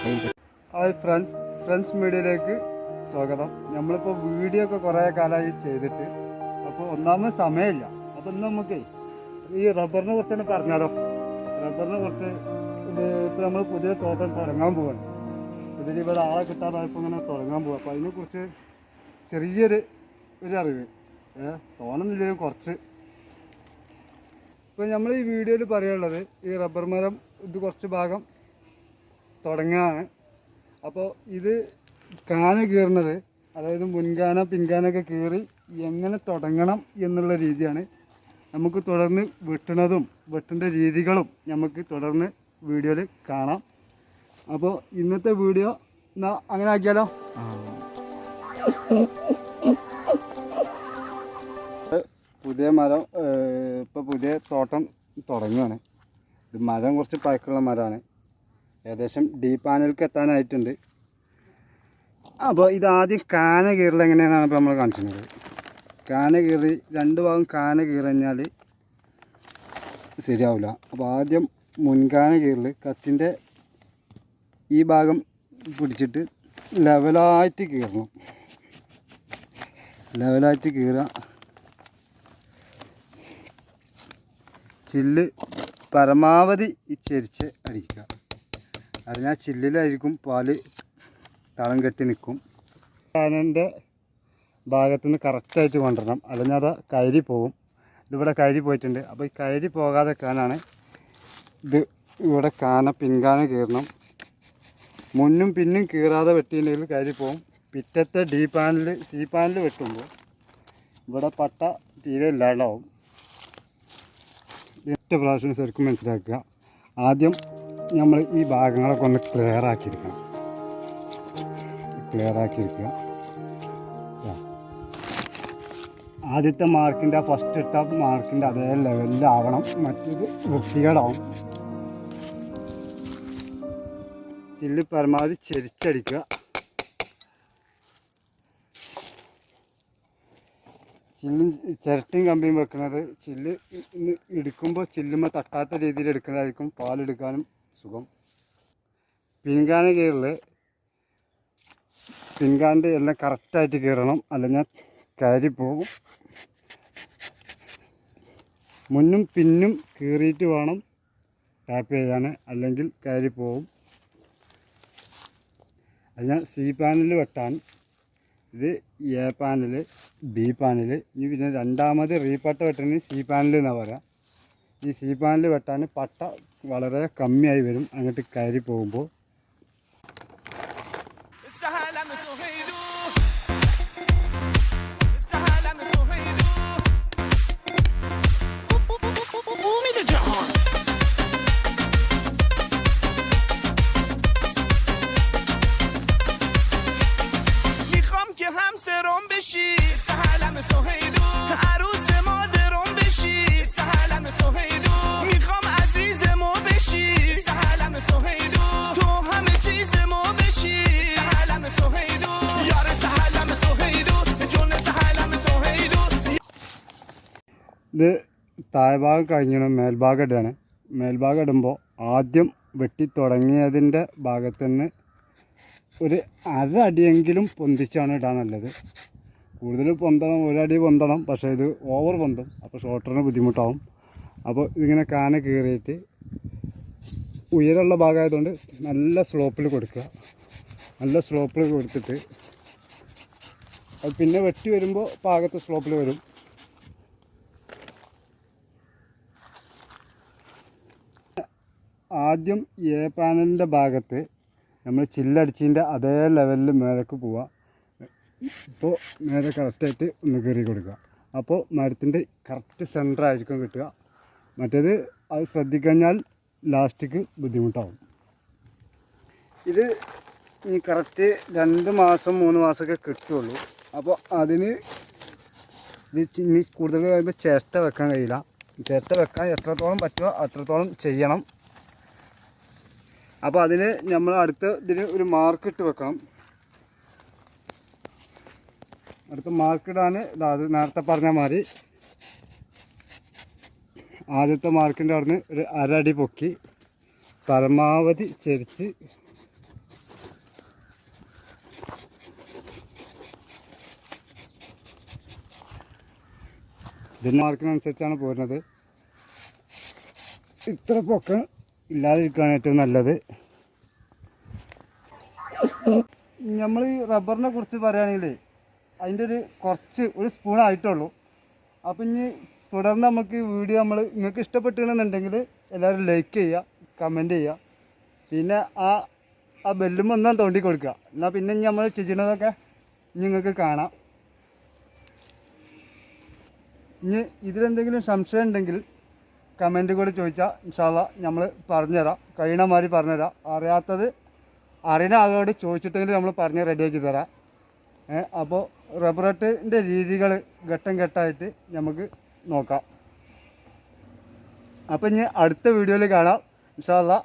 Hi friends മീഡിയയിലേക്ക് സ്വാഗതം. നമ്മളിപ്പോൾ വീഡിയോ ഒക്കെ കുറേ കാലമായി ചെയ്തിട്ട്, അപ്പോൾ ഒന്നാമത് സമയമില്ല. അപ്പോൾ ഇന്ന് നമുക്ക് ഈ റബ്ബറിനെ കുറിച്ച് തന്നെ പറഞ്ഞാലോ. റബ്ബറിനെ കുറിച്ച് ഇപ്പോൾ നമ്മൾ പുതിയ തോട്ടം തുടങ്ങാൻ പോവാണ്. ഇതിലിവിടെ ആളെ കിട്ടാതായപ്പോൾ ഇങ്ങനെ തുടങ്ങാൻ പോവുക. അപ്പോൾ അതിനെക്കുറിച്ച് ചെറിയൊരു അറിവ്, തോന്നുന്നില്ലെങ്കിലും കുറച്ച്. ഇപ്പോൾ നമ്മൾ ഈ വീഡിയോയിൽ പറയാനുള്ളത്, ഈ റബ്ബർ മരം ഇത് കുറച്ച് ഭാഗം തുടങ്ങാണ്. അപ്പോൾ ഇത് കാന കീറുന്നത്, അതായത് മുൻകാന പിൻകാനൊക്കെ കീറി എങ്ങനെ തുടങ്ങണം എന്നുള്ള രീതിയാണ്. നമുക്ക് തുടർന്ന് വെട്ടുന്നതും വെട്ടേണ്ട രീതികളും നമുക്ക് തുടർന്ന് വീഡിയോയിൽ കാണാം. അപ്പോൾ ഇന്നത്തെ വീഡിയോ അങ്ങനെ ആക്കിയാലോ. പുതിയ മരം, ഇപ്പോൾ പുതിയ തോട്ടം തുടങ്ങുകയാണ്. ഇത് മരം കുറച്ച് പഴക്കമുള്ള മരമാണ്. ഏകദേശം ഡി പാനലിലേക്ക് എത്താനായിട്ടുണ്ട്. അപ്പോൾ ഇതാദ്യം കാന കീറൽ എങ്ങനെയാണെന്നാണ് ഇപ്പോൾ നമ്മൾ കാണിച്ചിരുന്നത്. കാന കീറി രണ്ട് ഭാഗം കാന കീറഞ്ഞാൽ ശരിയാവില്ല. അപ്പോൾ ആദ്യം മുൻകാന കീറൽ, കത്തിൻ്റെ ഈ ഭാഗം പിടിച്ചിട്ട് ലെവലായിട്ട് കീറണം. ലെവലായിട്ട് കീറുക, ചില്ല് പരമാവധി ഈ ചെരിച്ച് അടിക്കുക. അതിനാൽ ചില്ലിലായിരിക്കും പാല് തളം കെട്ടി നിൽക്കും. കാനൻ്റെ ഭാഗത്തു നിന്ന് കറക്റ്റായിട്ട് കൊണ്ടുവരണം, അല്ലെങ്കിൽ അത് കയറി പോകും. ഇതിവിടെ കയറി പോയിട്ടുണ്ട്. അപ്പോൾ ഈ കയറി പോകാതെ കാനാണ് ഇത്. ഇവിടെ കാന പിൻകാന കീറണം. മുന്നും പിന്നും കീറാതെ വെട്ടിയിട്ടുണ്ടെങ്കിൽ കയറി പോകും. പിറ്റത്തെ ഡി പാനൽ സി പാനൽ വെട്ടുമ്പോൾ ഇവിടെ പട്ട തീരെ ഇല്ലാണ്ടാവും. ഒറ്റ പ്രാവശ്യം ശരിക്കും മനസ്സിലാക്കുക. ആദ്യം നമ്മൾ ഈ ഭാഗങ്ങളൊക്കെ ഒന്ന് ക്ലിയർ ആക്കിയെടുക്കുക. ആദ്യത്തെ മാർക്കിൻ്റെ ഫസ്റ്റ് ഇട്ട മാർക്കിൻ്റെ അതേ ലെവലിലാവണം, മറ്റേത് വൃത്തികേടാവും. ചില്ല് പരമാവധി ചെരിച്ചടിക്കുക. ചില്ലും ചിരട്ടയും കമ്പിയും വെക്കുന്നത് ചില്ല് എടുക്കുമ്പോൾ ചില്ലുമ്പോൾ തട്ടാത്ത രീതിയിൽ എടുക്കുന്നതായിരിക്കും പാലെടുക്കാനും സുഖം. പിൻകാന കീറൽ, പിൻകാൻ്റെ എല്ലാം കറക്റ്റായിട്ട് കീറണം, അല്ലെങ്കിൽ കയറി പോകും. മുന്നും പിന്നും കീറിയിട്ട് വേണം ടാപ്പ് ചെയ്യാൻ, അല്ലെങ്കിൽ കയറി പോകും. അതിനാൽ സി പാനൽ വെട്ടാൻ ഇത് എ പാനൽ, ബി പാനൽ, ഇനി പിന്നെ രണ്ടാമത് റീപട്ട വെട്ടണി സി പാനൽ എന്നാണ് പറയുക. ഈ സി പാനൽ വെട്ടാൻ പട്ട വളരെ കമ്മിയായി വരും അങ്ങോട്ട് കയറി പോകുമ്പോൾ. ഇത് താഴ്ഭാഗം കഴിഞ്ഞാൽ മേൽഭാഗം ഇടുകയാണ്. മേൽഭാഗം ഇടുമ്പോൾ ആദ്യം വെട്ടി തുടങ്ങിയതിൻ്റെ ഭാഗത്തു നിന്ന് ഒരു അടിയെങ്കിലും പൊന്തിച്ചാണ് ഇടാൻ നല്ലത്. കൂടുതൽ പൊന്തണം, ഒരടി പൊന്തണം, പക്ഷേ ഇത് ഓവർ പൊന്തും, അപ്പോൾ ഷോൾഡറിന് ബുദ്ധിമുട്ടാവും. അപ്പോൾ ഇതിങ്ങനെ കാന കീറിയിട്ട് ഉയരമുള്ള ഭാഗമായതുകൊണ്ട് നല്ല സ്ലോപ്പിൽ കൊടുക്കുക. നല്ല സ്ലോപ്പിൽ കൊടുത്തിട്ട് അത് പിന്നെ വെട്ടി വരുമ്പോൾ പാകത്തെ സ്ലോപ്പിൽ വരും. ആദ്യം എ പാനലിൻ്റെ ഭാഗത്ത് നമ്മൾ ചില്ലടിച്ചതിൻ്റെ അതേ ലെവലിൽ മേലേക്ക് പോവുക. ഇപ്പോൾ നേരെ കറക്റ്റായിട്ട് ഒന്ന് കയറി കൊടുക്കുക. അപ്പോൾ മരത്തിൻ്റെ കറക്റ്റ് സെൻറ്റർ ആയിരിക്കും കിട്ടുക. മറ്റേത് അത് ശ്രദ്ധിക്കഴിഞ്ഞാൽ ലാസ്റ്റിക്ക് ബുദ്ധിമുട്ടാവും. ഇത് ഈ കറക്റ്റ് 2 മാസം 3 മാസമൊക്കെ കിട്ടുള്ളൂ. അപ്പോൾ അതിന് ഇത് ഇനി കൂടുതൽ കഴിയുമ്പോൾ ചിരട്ട വെക്കാൻ കഴിയില്ല. ചിരട്ട വെക്കാൻ എത്രത്തോളം പറ്റുമോ അത്രത്തോളം ചെയ്യണം. അപ്പോൾ അതിന് നമ്മൾ ഇതിന് ഒരു മാർക്കിട്ട് വെക്കണം. അടുത്ത മാർക്കിടാൻ അത് നേരത്തെ പറഞ്ഞ മാതിരി ആദ്യത്തെ മാർക്കിൻ്റെ അവിടുന്ന് ഒരു 1/2 അടി പൊക്കി പരമാവധി ചെരിച്ച് ഇതിൻ്റെ മാർക്കിനനുസരിച്ചാണ് പോരുന്നത്. ഇത്ര പൊക്കം ഇല്ലാതിരിക്കുകയാണ് ഏറ്റവും നല്ലത്. നമ്മൾ ഈ റബ്ബറിനെ കുറിച്ച് പറയുകയാണെങ്കിൽ അതിൻ്റെ ഒരു സ്പൂണായിട്ടുള്ളൂ. അപ്പം ഇനി തുടർന്ന് നമുക്ക് ഈ വീഡിയോ നിങ്ങൾക്ക് ഇഷ്ടപ്പെട്ടിട്ടുണ്ടെന്നുണ്ടെങ്കിൽ എല്ലാവരും ലൈക്ക് ചെയ്യുക, കമൻറ്റ് ചെയ്യുക, പിന്നെ ആ ബെല്ലുമ്പോൾ ഒന്നാം തോണ്ടി കൊടുക്കുക. എന്നാൽ പിന്നെ നമ്മൾ ചെയ്യുന്നതൊക്കെ നിങ്ങൾക്ക് കാണാം. ഇനി ഇതിലെന്തെങ്കിലും സംശയം ഉണ്ടെങ്കിൽ കമൻറ്റ് കൂടെ ചോദിച്ചാൽ ഇൻഷാ അല്ലാഹ് നമ്മൾ പറഞ്ഞുതരാം, കഴിയണ മാതിരി പറഞ്ഞുതരാം. അറിയുന്ന ആളോട് ചോദിച്ചിട്ടെങ്കിൽ നമ്മൾ പറഞ്ഞ് റെഡിയാക്കി തരാം. അപ്പോൾ റബ്ബർ വെട്ടിൻ്റെ രീതികൾ ഘട്ടം ഘട്ടമായിട്ട് നമുക്ക് നോക്കാം. അപ്പോൾ ഇനി അടുത്ത വീഡിയോയിൽ കാണാം ഇൻഷാ അല്ലാഹ്.